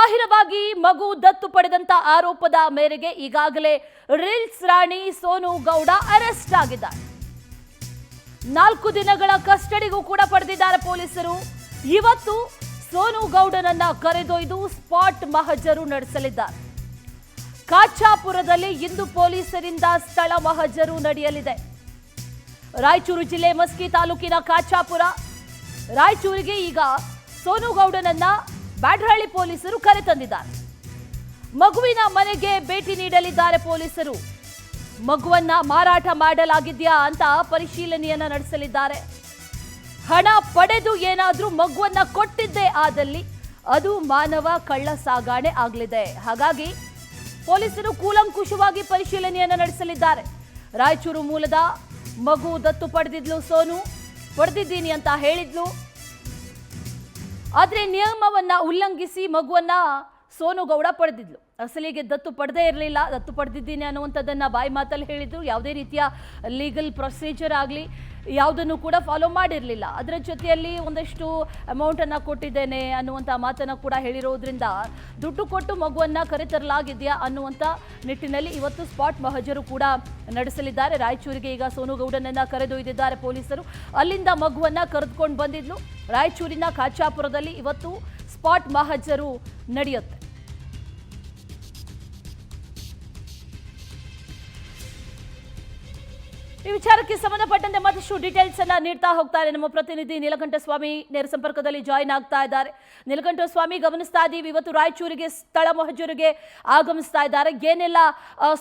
ಬಾಹಿರವಾಗಿ ಮಗು ದತ್ತು ಪಡೆದಂತ ಆರೋಪದ ಮೇರೆಗೆ ಈಗಾಗಲೇ ರೀಲ್ಸ್ ರಾಣಿ ಸೋನು ಗೌಡ ಅರೆಸ್ಟ್ ಆಗಿದ್ದಾರೆ. 4 ದಿನಗಳ ಕಸ್ಟಡಿಗೂ ಕೂಡ ಪಡೆದಿದ್ದಾರೆ ಪೊಲೀಸರು. ಇವತ್ತು ಸೋನು ಗೌಡನನ್ನ ಕರೆದೊಯ್ದು ಸ್ಪಾಟ್ ಮಹಜರು ನಡೆಸಲಿದ್ದಾರೆ. ಕಾಚಾಪುರದಲ್ಲಿ ಇಂದು ಪೊಲೀಸರಿಂದ ಸ್ಥಳ ಮಹಜರು ನಡೆಯಲಿದೆ. ರಾಯಚೂರು ಜಿಲ್ಲೆ ಮಸ್ಕಿ ತಾಲೂಕಿನ ಕಾಚಾಪುರ. ರಾಯಚೂರಿಗೆ ಈಗ ಸೋನು ಗೌಡನನ್ನ ಬ್ಯಾಡರಹಳ್ಳಿ ಪೊಲೀಸರು ಕರೆತಂದಿದ್ದಾರೆ. ಮಗುವಿನ ಮನೆಗೆ ಭೇಟಿ ನೀಡಲಿದ್ದಾರೆ ಪೊಲೀಸರು. ಮಗುವನ್ನ ಮಾರಾಟ ಮಾಡಲಾಗಿದೆಯಾ ಅಂತ ಪರಿಶೀಲನೆಯನ್ನ ನಡೆಸಲಿದ್ದಾರೆ. ಹಣ ಪಡೆದು ಏನಾದ್ರೂ ಮಗುವನ್ನ ಕೊಟ್ಟಿದ್ದೇ ಆದಲ್ಲಿ ಅದು ಮಾನವ ಕಳ್ಳ ಸಾಗಾಣೆ ಆಗಲಿದೆ. ಹಾಗಾಗಿ ಪೊಲೀಸರು ಕೂಲಂಕುಷವಾಗಿ ಪರಿಶೀಲನೆಯನ್ನ ನಡೆಸಲಿದ್ದಾರೆ. ರಾಯಚೂರು ಮೂಲದ ಮಗು ದತ್ತು ಪಡೆದಿದ್ಲು ಸೋನು, ಪಡೆದಿದ್ದೀನಿ ಅಂತ ಹೇಳಿದ್ಲು. ಆದ್ರೆ ನಿಯಮವನ್ನ ಉಲ್ಲಂಘಿಸಿ ಮಗುವನ್ನ ಸೋನು ಗೌಡ ಪಡೆದಿದ್ಲು. ಅಸಲಿಗೆ ದತ್ತು ಪಡೆದೇ ಇರಲಿಲ್ಲ, ದತ್ತು ಪಡೆದಿದ್ದೀನಿ ಅನ್ನುವಂಥದ್ದನ್ನ ಬಾಯಿ ಮಾತಲ್ಲಿ ಹೇಳಿದ್ರು. ಯಾವುದೇ ರೀತಿಯ ಲೀಗಲ್ ಪ್ರೊಸೀಜರ್ ಆಗಲಿ ಯಾವುದನ್ನು ಕೂಡ ಫಾಲೋ ಮಾಡಿರಲಿಲ್ಲ. ಅದರ ಜೊತೆಯಲ್ಲಿ ಒಂದಷ್ಟು ಅಮೌಂಟನ್ನು ಕೊಟ್ಟಿದ್ದೇನೆ ಅನ್ನುವಂಥ ಮಾತನ್ನು ಕೂಡ ಹೇಳಿರೋದ್ರಿಂದ ದುಡ್ಡು ಕೊಟ್ಟು ಮಗುವನ್ನು ಕರೆತರಲಾಗಿದೆಯಾ ಅನ್ನುವಂಥ ನಿಟ್ಟಿನಲ್ಲಿ ಇವತ್ತು ಸ್ಪಾಟ್ ಮಹಜರು ಕೂಡ ನಡೆಸಲಿದ್ದಾರೆ. ರಾಯಚೂರಿಗೆ ಈಗ ಸೋನು ಗೌಡನನ್ನು ಕರೆದೊಯ್ದಿದ್ದಾರೆ ಪೊಲೀಸರು. ಅಲ್ಲಿಂದ ಮಗುವನ್ನು ಕರೆದುಕೊಂಡು ಬಂದಿದ್ಲು. ರಾಯಚೂರಿನ ಕಾಚಾಪುರದಲ್ಲಿ ಇವತ್ತು ಸ್ಪಾಟ್ ಮಹಜರು ನಡೆಯುತ್ತೆ. ಈ ವಿಚಾರಕ್ಕೆ ಸಂಬಂಧಪಟ್ಟಂತೆ ಮತ್ತಷ್ಟು ಡೀಟೇಲ್ಸ್ ಅನ್ನ ನೀಡ್ತಾ ಹೋಗ್ತಾರೆ ನಮ್ಮ ಪ್ರತಿನಿಧಿ ನೀಲಕಂಠ ಸ್ವಾಮಿ. ನೇರ ಸಂಪರ್ಕದಲ್ಲಿ ಜಾಯಿನ್ ಆಗ್ತಾ ಇದ್ದಾರೆ. ನೀಲಕಂಠ ಸ್ವಾಮಿ, ಗಮನಿಸ್ತಾ ಇದ್ದೀವಿ ಇವತ್ತು ರಾಯಚೂರಿಗೆ ಸ್ಥಳ ಮಹಜರಿಗೆ ಆಗಮಿಸ್ತಾ ಇದ್ದಾರೆ. ಏನೆಲ್ಲ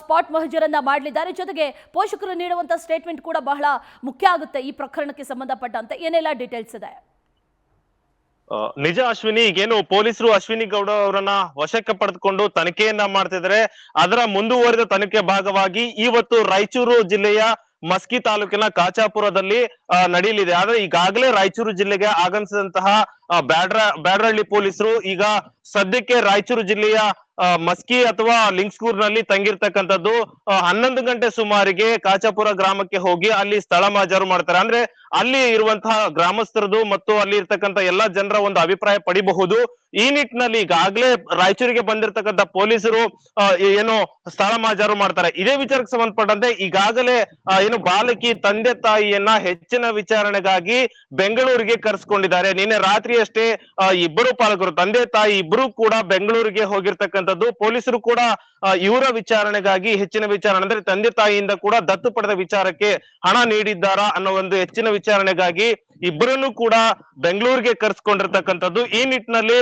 ಸ್ಪಾಟ್ ಮಹಜರನ್ನ ಮಾಡಲಿದ್ದಾರೆ, ಜೊತೆಗೆ ಪೋಷಕರು ನೀಡುವಂತ ಸ್ಟೇಟ್ಮೆಂಟ್ ಕೂಡ ಬಹಳ ಮುಖ್ಯ ಆಗುತ್ತೆ ಈ ಪ್ರಕರಣಕ್ಕೆ ಸಂಬಂಧಪಟ್ಟಂತೆ. ಏನೆಲ್ಲ ಡೀಟೇಲ್ಸ್ ಇದೆ? ನಿಜ ಅಶ್ವಿನಿ, ಈಗೇನು ಪೊಲೀಸರು ಅಶ್ವಿನಿ ಗೌಡ ಅವರನ್ನ ವಶಕ್ಕೆ ಪಡೆದುಕೊಂಡು ತನಿಖೆಯನ್ನ ಮಾಡ್ತಿದ್ದಾರೆ. ಅದರ ಮುಂದುವರಿದ ತನಿಖೆ ಭಾಗವಾಗಿ ಇವತ್ತು ರಾಯಚೂರು ಜಿಲ್ಲೆಯ ಮಸ್ಕಿ ತಾಲೂಕಿನ ಕಾಚಾಪುರದಲ್ಲಿ ನಡೆಯಲಿದೆ. ಆದ್ರೆ ಈಗಾಗಲೇ ರಾಯಚೂರು ಜಿಲ್ಲೆಗೆ ಆಗಮಿಸಿದಂತಹ ಬ್ಯಾಡರಹಳ್ಳಿ ಪೊಲೀಸರು ಈಗ ಸದ್ಯಕ್ಕೆ ರಾಯಚೂರು ಜಿಲ್ಲೆಯ ಮಸ್ಕಿ ಅಥವಾ ಲಿಂಗ್ಸ್ಕೂರ್ನಲ್ಲಿ ತಂಗಿರ್ತಕ್ಕಂಥದ್ದು. 11 ಗಂಟೆ ಸುಮಾರಿಗೆ ಕಾಚಾಪುರ ಗ್ರಾಮಕ್ಕೆ ಹೋಗಿ ಅಲ್ಲಿ ಸ್ಥಳ ಮಹಜರು ಮಾಡ್ತಾರೆ. ಅಂದ್ರೆ ಅಲ್ಲಿ ಇರುವಂತಹ ಗ್ರಾಮಸ್ಥರದು ಮತ್ತು ಅಲ್ಲಿ ಇರ್ತಕ್ಕಂಥ ಎಲ್ಲಾ ಜನರ ಒಂದು ಅಭಿಪ್ರಾಯ ಪಡಿಬಹುದು. ಈ ನಿಟ್ಟಿನಲ್ಲಿ ಈಗಾಗಲೇ ರಾಯಚೂರಿಗೆ ಬಂದಿರತಕ್ಕಂಥ ಪೊಲೀಸರು ಏನು ಸ್ಥಳ ಮಹಜರು ಮಾಡ್ತಾರೆ. ಇದೇ ವಿಚಾರಕ್ಕೆ ಸಂಬಂಧಪಟ್ಟಂತೆ ಈಗಾಗಲೇ ಏನು ಬಾಲಕಿ ತಂದೆ ತಾಯಿಯನ್ನ ಹೆಚ್ಚಿನ ವಿಚಾರಣೆಗಾಗಿ ಬೆಂಗಳೂರಿಗೆ ಕರೆಸ್ಕೊಂಡಿದ್ದಾರೆ. ನಿನ್ನೆ ರಾತ್ರಿ ಅಷ್ಟೇ ಇಬ್ಬರು ಪಾಲಕರು, ತಂದೆ ತಾಯಿ ಇಬ್ಬರು ಕೂಡ ಬೆಂಗಳೂರಿಗೆ ಹೋಗಿರ್ತಕ್ಕಂಥದ್ದು. ಪೊಲೀಸರು ಕೂಡ ಇವರ ವಿಚಾರಣೆಗಾಗಿ ಹೆಚ್ಚಿನ ವಿಚಾರಣೆ, ಅಂದ್ರೆ ತಂದೆ ತಾಯಿಯಿಂದ ಕೂಡ ದತ್ತು ಪಡೆದ ವಿಚಾರಕ್ಕೆ ಹಣ ನೀಡಿದ್ದಾರಾ ಅನ್ನೋ ಒಂದು ಹೆಚ್ಚಿನ ವಿಚಾರಣೆಗಾಗಿ ಇಬ್ಬರನ್ನು ಕೂಡ ಬೆಂಗಳೂರಿಗೆ ಕರೆಸ್ಕೊಂಡಿರ್ತಕ್ಕಂಥದ್ದು. ಈ ನಿಟ್ಟಿನಲ್ಲಿ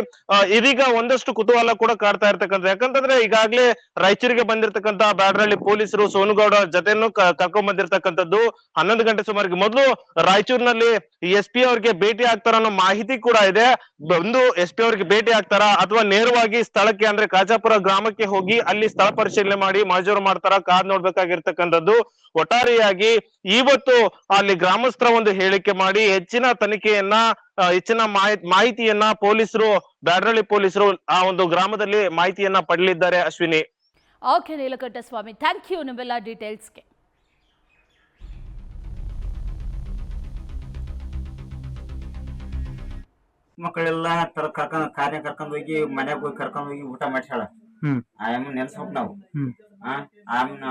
ಇದೀಗ ಒಂದಷ್ಟು ಕುತೂಹಲ ಕೂಡ ಕಾಡ್ತಾ ಇರ್ತಕ್ಕಂಥದ್ದು. ಯಾಕಂತಂದ್ರೆ ಈಗಾಗಲೇ ರಾಯಚೂರಿಗೆ ಬಂದಿರತಕ್ಕಂತ ಬ್ಯಾಡರಹಳ್ಳಿ ಪೊಲೀಸರು ಸೋನುಗೌಡ ಜೊತೆಯನ್ನು ಕರ್ಕೊಂಡ್ ಬಂದಿರತಕ್ಕಂಥದ್ದು. 11 ಗಂಟೆ ಸುಮಾರಿಗೆ ಮೊದಲು ರಾಯಚೂರಿನಲ್ಲಿ SP ಅವ್ರಿಗೆ ಭೇಟಿ ಆಗ್ತಾರ ಅನ್ನೋ ಮಾಹಿತಿ ಕೂಡ ಇದೆ. ಒಂದು SP ಅವ್ರಿಗೆ ಭೇಟಿ ಆಗ್ತಾರಾ ಅಥವಾ ನೇರವಾಗಿ ಸ್ಥಳಕ್ಕೆ ಅಂದ್ರೆ ಕಾಚಾಪುರ ಗ್ರಾಮಕ್ಕೆ ಹೋಗಿ ಅಲ್ಲಿ ಸ್ಥಳ ಪರಿಶೀಲನೆ ಮಾಡಿ ಮಹಜರು ಮಾಡ್ತಾರ, ಕಾದ್ ನೋಡ್ಬೇಕಾಗಿರ್ತಕ್ಕಂಥದ್ದು. ಒಟ್ಟಾರೆಯಾಗಿ ಇವತ್ತು ಅಲ್ಲಿ ಗ್ರಾಮಸ್ಥರ ಒಂದು ಹೇಳಿಕೆ ಮಾಡಿ ಹೆಚ್ಚಿನ ತನಿಖೆಯನ್ನ, ಹೆಚ್ಚಿನ ಮಾಹಿತಿಯನ್ನ ಪೊಲೀಸರು, ಬ್ಯಾಡರಹಳ್ಳಿ ಪೊಲೀಸರು ಆ ಒಂದು ಗ್ರಾಮದಲ್ಲಿ ಮಾಹಿತಿಯನ್ನ ಪಡೆಯಲಿದ್ದಾರೆ. Ashwini. Okay Neelakantha Swamy, thank you ನಿಮ್ಮೆಲ್ಲ ಡೀಟೇಲ್ಸ್ಗೆ. ಮಕ್ಕಳೆಲ್ಲ ಕಾರ್ಯ ಕರ್ಕೊಂಡ್ ಹೋಗಿ ಮನೆಗೆ ಹೋಗಿ ಕರ್ಕೊಂಡ್ ಹೋಗಿ ಊಟ ಮಾಡ್ಸಾಳ. ಆಯಮ್ಮ ನೆನ್ಸ್ಬೇಕು ನಾವು. ಆಮೇಲೆ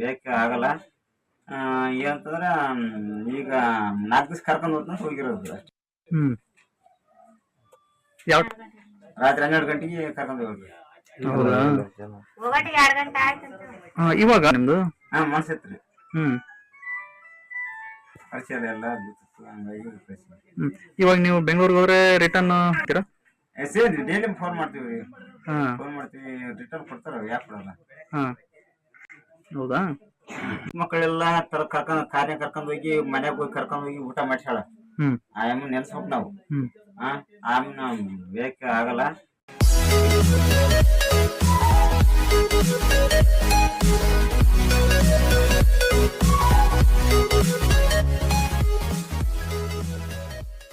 ಬೇಕ ಆಗಲ್ಲ. ಏನಂತಂದ್ರ ಈಗ 4 ದಿವಸ ಕರ್ಕೊಂಡ್ ಹೋಗ್ತಾನೆ ಹೋಗಿರೋದು ಅಷ್ಟೇ. ರಾತ್ರಿ 12 ಗಂಟೆಗೆ ಕರ್ಕೊಂಡ್ ಹೋಗಿ. ಇವಾಗ ನಿಮ್ದು ಮನ್ಸತ್ರಿ ಎಲ್ಲ ಇವಾಗ ನೀವು ಬೆಂಗಳೂರಿಗೆ ಹೋದ್ರೆ ರಿಟರ್ನ್ ಡೈಲಿ ಫೋನ್ ಮಾಡ್ತೀವಿ ರಿಟರ್ನ್ ಕೊಡ್ತಾರ. ಯಾಕೆ ಕೊಡಲ್ಲ? ಹೌದಾ? ಮಕ್ಕಳೆಲ್ಲ ಕಾರ್ಯ ಕರ್ಕೊಂಡ್ ಹೋಗಿ ಮನೆಗೆ ಹೋಗಿ ಕರ್ಕೊಂಡ್ ಹೋಗಿ ಊಟ ಮಾಡ್ಸಾಳ. ಆಯಮ್ಮ ನೆನ್ಸ್ಬೇಕು ನಾವು. ಆಮೇಲೆ ಬೇಕ ಆಗಲ್ಲ.